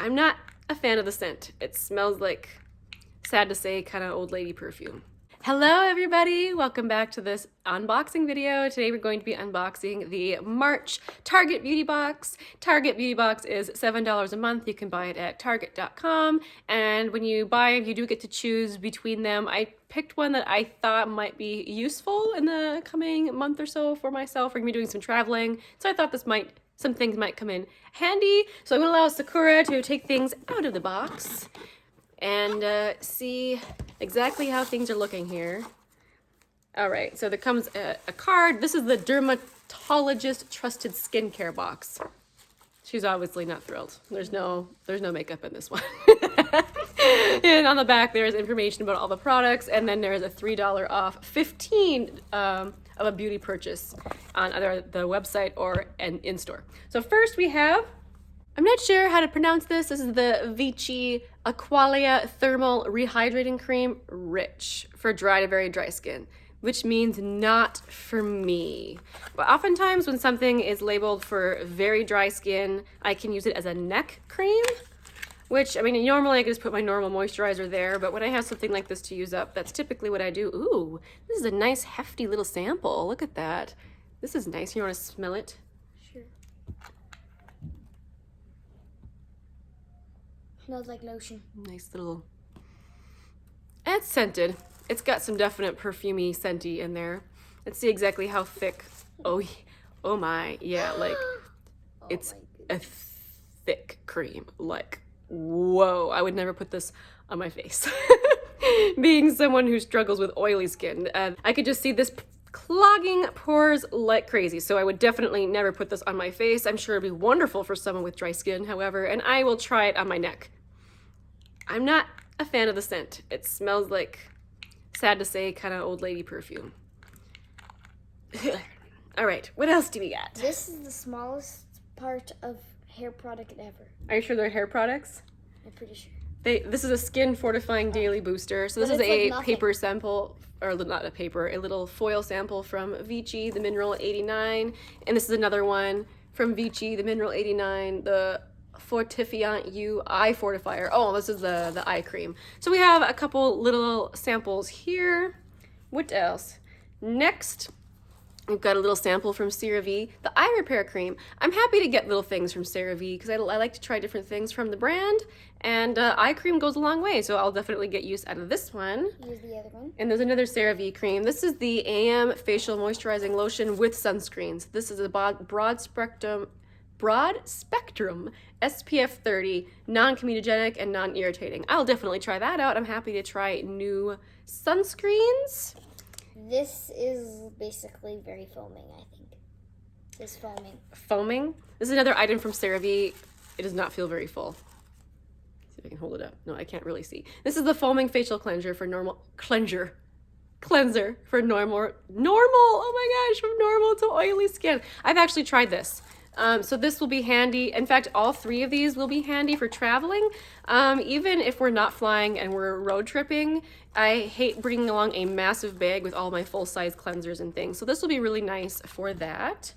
I'm not a fan of the scent. It smells like, sad to say, kind of old lady perfume. Hello everybody, welcome back to this unboxing video. Today we're going to be unboxing the March Target Beauty Box. Target Beauty Box is $7 a month. You can buy it at target.com, and when you buy them, you do get to choose between them. I picked one that I thought might be useful in the coming month or so for myself. We're gonna be doing some traveling, so I thought some things might come in handy. So I'm gonna allow Sakura to take things out of the box and see exactly how things are looking here. All right, so there comes a card. This is the Dermatologist Trusted Skincare box. She's obviously not thrilled. There's no makeup in this one. And on the back, there's information about all the products, and then there's a $3 off 15 of a beauty purchase on either the website or an in-store. So first we have, I'm not sure how to pronounce this. This is the Vichy Aqualia Thermal Rehydrating Cream Rich for dry to very dry skin, which means not for me. But oftentimes when something is labeled for very dry skin, I can use it as a neck cream, which, I mean, normally I can just put my normal moisturizer there, but when I have something like this to use up, that's typically what I do. Ooh, this is a nice hefty little sample. Look at that. This is nice. You want to smell it? Sure. Smells like lotion. Nice little, it's scented. It's got some definite perfumey scenty in there. Let's see exactly how thick. Oh my, yeah, like it's a thick cream. Like, whoa, I would never put this on my face. Being someone who struggles with oily skin, I could just see this clogging pores like crazy, so I would definitely never put this on my face. I'm sure it'd be wonderful for someone with dry skin, however, and I will try it on my neck. I'm not a fan of the scent. It smells like, sad to say, kind of old lady perfume. All right, what else do we got? This is the smallest part of hair product ever. Are you sure they're hair products? I'm pretty sure. This is a skin fortifying daily booster. So this is a paper sample, or not a paper, a little foil sample from Vichy, the Mineral 89. And this is another one from Vichy, the Mineral 89, the Fortifiant U Eye Fortifier. Oh, this is the eye cream. So we have a couple little samples here. What else? Next, we've got a little sample from CeraVe, the eye repair cream. I'm happy to get little things from CeraVe because I like to try different things from the brand, and eye cream goes a long way, so I'll definitely get use out of this one. Here's the other one. And there's another CeraVe cream. This is the AM Facial Moisturizing Lotion with sunscreens. This is a broad spectrum SPF 30, non-comedogenic and non-irritating. I'll definitely try that out. I'm happy to try new sunscreens. This is basically very foaming, I think. It's foaming. Foaming? This is another item from CeraVe. It does not feel very full. See if I can hold it up. No, I can't really see. This is the foaming facial cleanser for cleanser for normal, oh my gosh, from normal to oily skin. I've actually tried this. So this will be handy. In fact, all three of these will be handy for traveling. Even if we're not flying and we're road tripping, I hate bringing along a massive bag with all my full-size cleansers and things. So this will be really nice for that.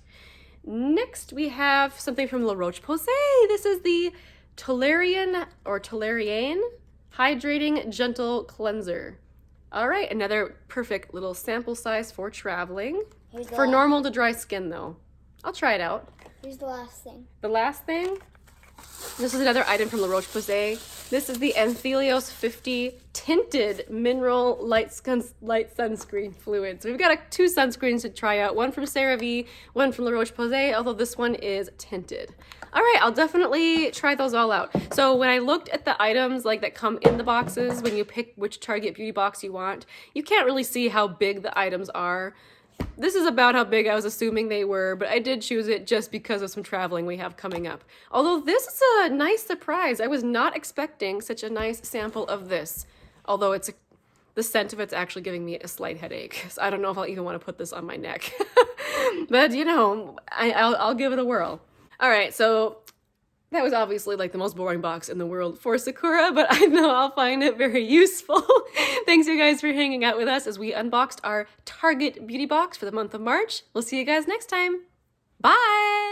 Next, we have something from La Roche-Posay. This is the Toleriane Hydrating Gentle Cleanser. All right, another perfect little sample size for traveling. For normal to dry skin, though. I'll try it out. Here's the last thing. The last thing? This is another item from La Roche-Posay. This is the Anthelios 50 Tinted Mineral Light Sunscreen Fluid. So we've got two sunscreens to try out. One from CeraVe, one from La Roche-Posay, although this one is tinted. All right, I'll definitely try those all out. So when I looked at the items like that come in the boxes, when you pick which Target Beauty Box you want, you can't really see how big the items are. This is about how big I was assuming they were, but I did choose it just because of some traveling we have coming up. Although this is a nice surprise. I was not expecting such a nice sample of this. Although the scent of it's actually giving me a slight headache. So I don't know if I'll even want to put this on my neck. But you know, I'll give it a whirl. All right, so that was obviously like the most boring box in the world for Sakura, but I know I'll find it very useful. Thanks you guys for hanging out with us as we unboxed our Target Beauty Box for the month of March. We'll see you guys next time. Bye!